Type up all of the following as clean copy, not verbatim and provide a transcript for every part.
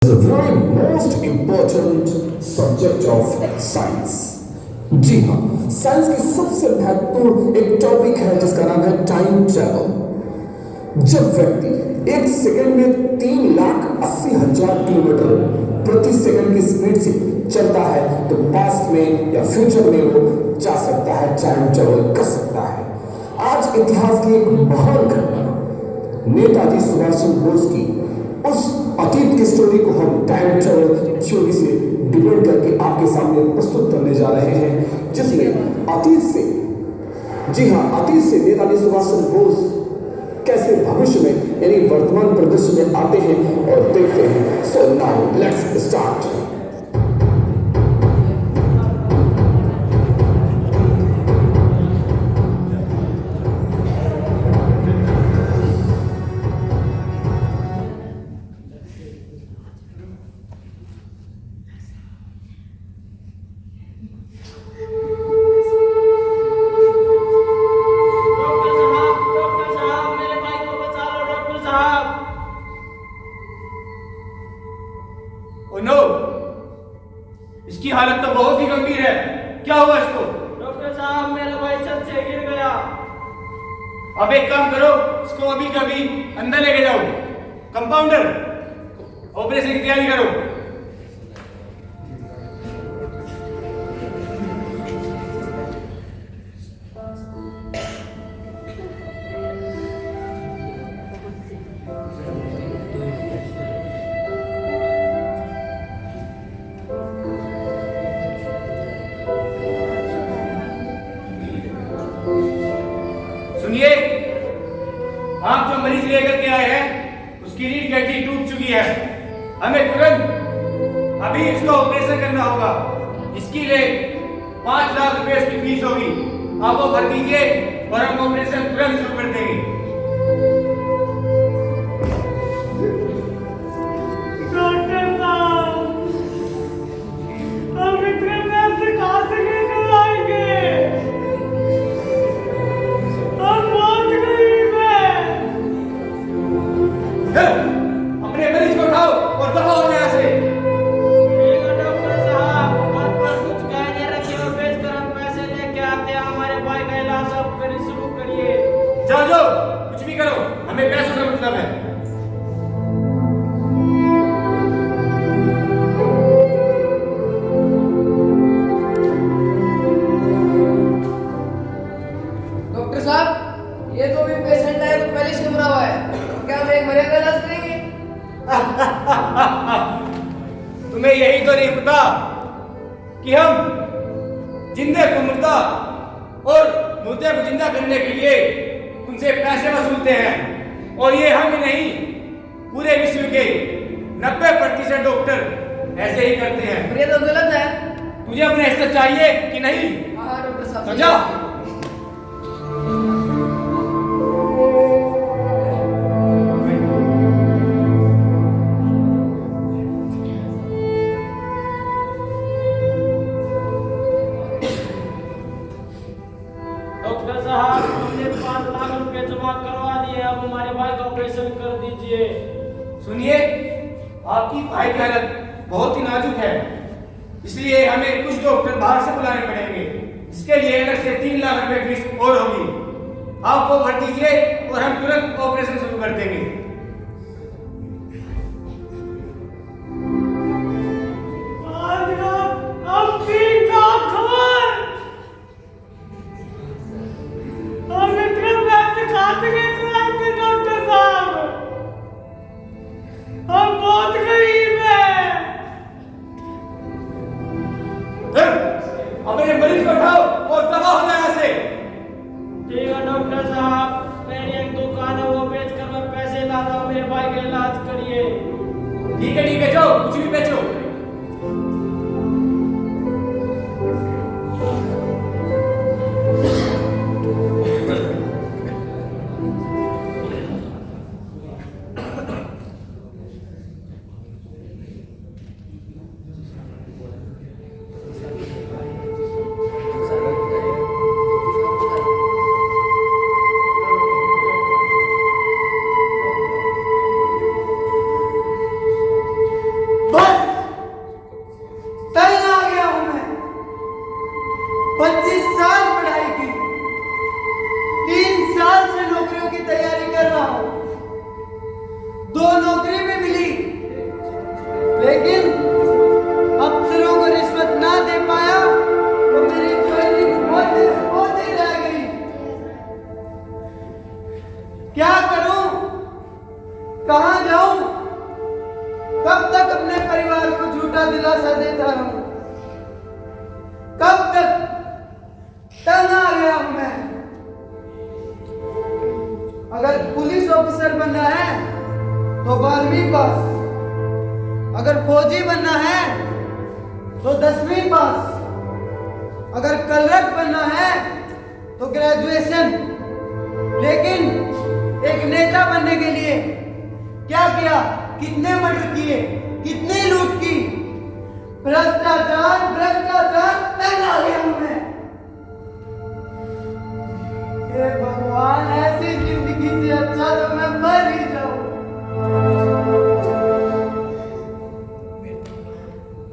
is a very most important subject of science. जी हाँ, science की सबसे महत्वपूर्ण एक टॉपिक है जिसका नाम है टाइम ट्रैवल। जब व्यक्ति एक सेकंड में 3,80,000 किलोमीटर प्रति सेकंड की स्पीड से चलता है तो पास्ट में या फ्यूचर में वो जा सकता है, टाइम ट्रैवल कर सकता है। आज इतिहास की एक महान घटना नेताजी सुभाष चंद्र बोस की उस अतीत की स्टोरी को हम टाइम ट्रैवल थ्योरी से डिबेट करके आपके सामने प्रस्तुत करने जा रहे हैं, जिसमें अतीत से, जी हाँ, अतीत से नेताजी सुभाष चंद्र बोस कैसे भविष्य में यानी वर्तमान परिदृश्य में आते हैं और देखते हैं। So now let's start. इसकी हालत तो बहुत ही गंभीर है। क्या हुआ इसको? डॉक्टर साहब, मेरा भाई छत से गिर गया। अब एक काम करो, इसको अभी कभी अंदर लेके जाओ। कंपाउंडर, ऑपरेशन की तैयारी करो। सुनिए, आप जो मरीज लेकर के आए हैं उसकी रीढ़ की हड्डी टूट चुकी है। हमें तुरंत अभी इसका ऑपरेशन करना होगा। इसके लिए 5 लाख रुपए इसकी फीस होगी। आप वो भर दीजिए और हम ऑपरेशन तुरंत शुरू कर देंगे। डॉक्टर साहब, हम इतने पैसे कहाँ से लेकर आएंगे? हम बहुत गरीब हैं। अपने मरीज को उठाओ और दबाओ यहाँ से। ठीक है डॉक्टर साहब, घर पर कुछ गहने रखे और बेचकर हम पैसे लेके आते हैं। हमारे भाई का इलाज आप करिए, शुरू करिए। जाओ जाओ, कुछ भी करो, हमें पैसों से मतलब है। डॉक्टर साहब, ये तो भी पेशेंट है तो पहले से मरा हुआ है। क्या हम एक मरे का इलाज करेंगे? तुम्हें यही तो नहीं पता कि हम जिंदे को मुर्दा और मुर्दे को जिंदा करने के लिए उनसे पैसे वसूलते हैं। और ये हम ही नहीं, पूरे विश्व के 90% डॉक्टर ऐसे ही करते हैं। पर ये तो गलत है। तुझे अपने हिस्सा चाहिए कि नहीं? हाँ डॉक्टर साहब, तो जा। डॉक्टर साहब, हमने 5 लाख रुपए जमा करवा दिए। अब हमारे भाई का ऑपरेशन कर दीजिए। सुनिए, आपकी भाई की हालत बहुत ही नाजुक है, इसलिए हमें कुछ डॉक्टर बाहर से बुलाने पड़ेंगे। इसके लिए अलग से 3 लाख रुपए फीस और होगी। आप वो भर दीजिए और हम तुरंत ऑपरेशन शुरू कर देंगे। हम 3 लाख हम इतने पैसे कहाँ से लेकर आएंगे डॉक्टर साहब? हम बहुत गरीब हैं। अपने मरीज को उठाओ और दबाओ यहाँ से। ठीक है डॉक्टर साहब, मेरी एक दुकान है, वो बेचकर मैं पैसे ला तक अपने परिवार को झूठा दिलासा देता रहूं? कब तक? तंग आ गया हूं मैं। अगर पुलिस ऑफिसर बनना है तो 12वीं पास, अगर फौजी बनना है तो 10वीं पास, अगर क्लर्क बनना है तो ग्रेजुएशन। लेकिन एक नेता बनने के लिए क्या किया? कितने मर्डर किए, कितनी लूट की? भ्रष्टाचार भ्रष्टाचार, तंग आ गया हूं मैं। हे भगवान, ऐसी जिंदगी से अच्छा तो मैं मर ही जाऊं।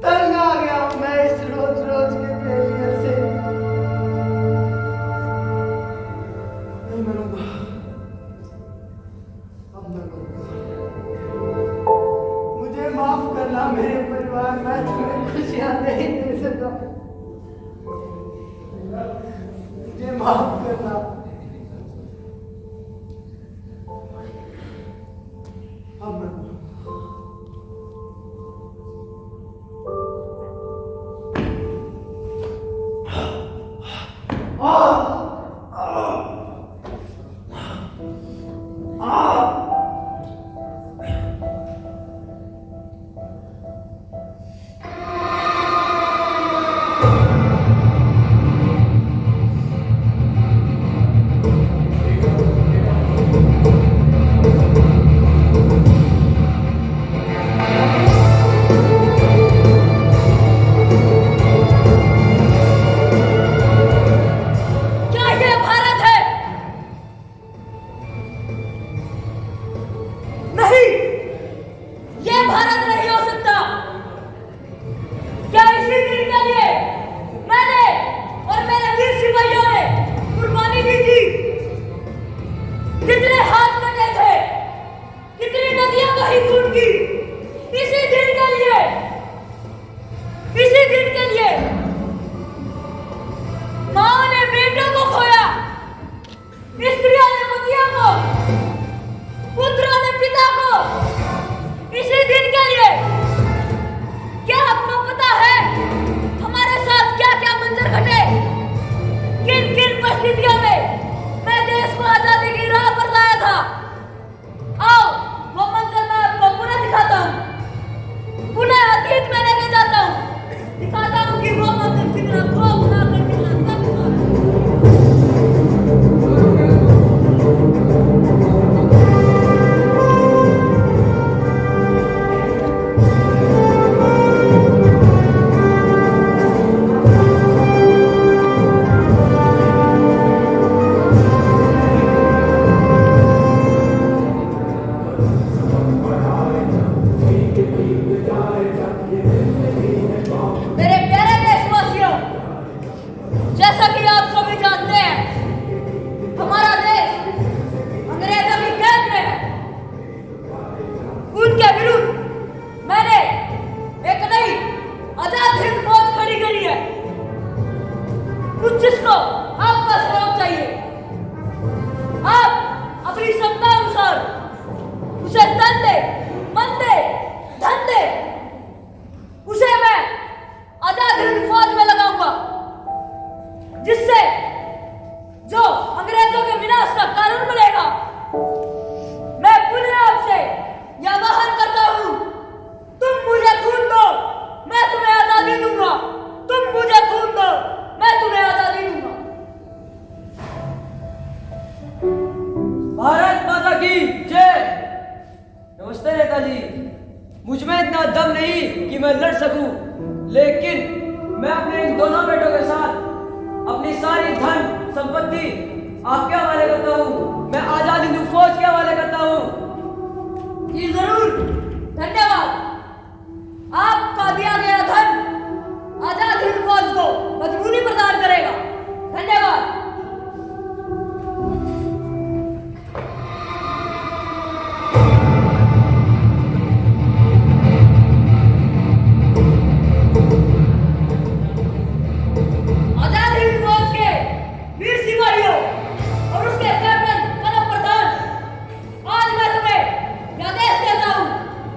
तंग आ गया हूं मैं इस रोज रोज के फेलियर से। नहीं मरूंगा, अब मरूंगा। मुझे माफ करना मेरे परिवार, मैं तुम्हें खुशियां नहीं दे सकता। मुझे माफ करना। अब मरूंगा।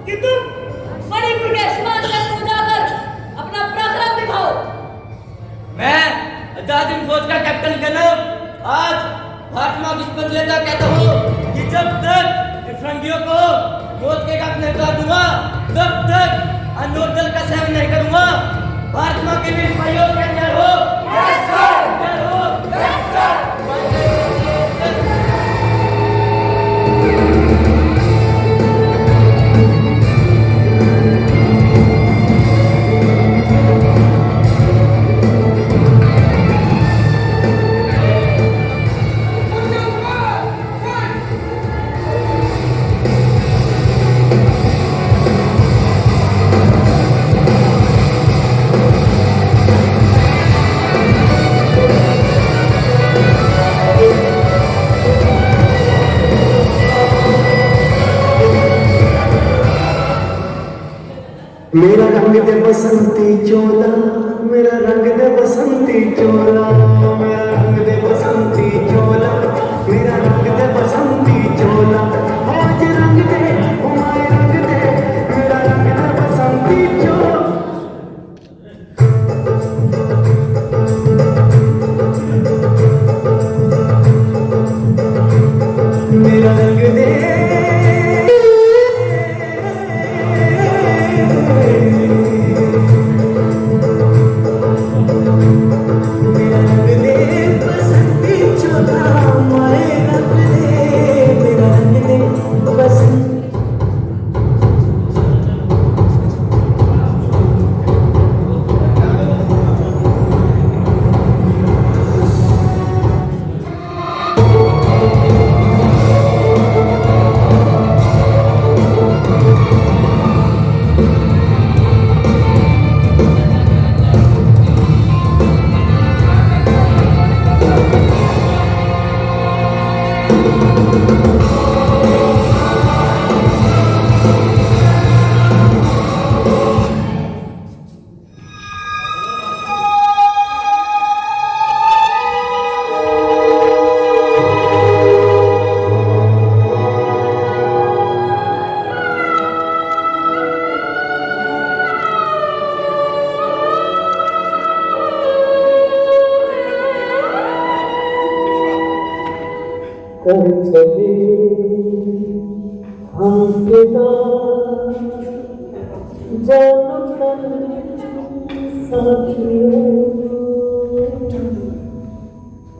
कि तुम सोचकर कैप्टन कनव आज भारत माँ किस बदले का कहता हूँ कि जब तक फिरंगियों को मौत के घाट नहीं उतार दूंगा तब तक अनोर जल का सेवन नहीं करूंगा। भारत माँ के वीर भाइयों के जय हो। यस सर, जय हो। Yes sir. मेरा रंग दे बसंती चोला, मेरा रंग दे बसंती चोला, मेरा रंग दे बसंती चोला, मेरा रंग दे बसंती चोला, आज रंग दे हमारे रंग दे, मेरा रंग दे बसंती चोला। मेरा रंग दे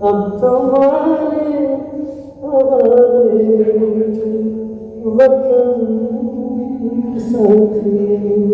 अब तुम्हारे वतन साथियों।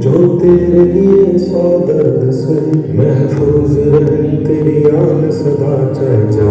जो तेरे लिए सौ दर्द से महफूज रहे तेरी आन सदा चाहे जा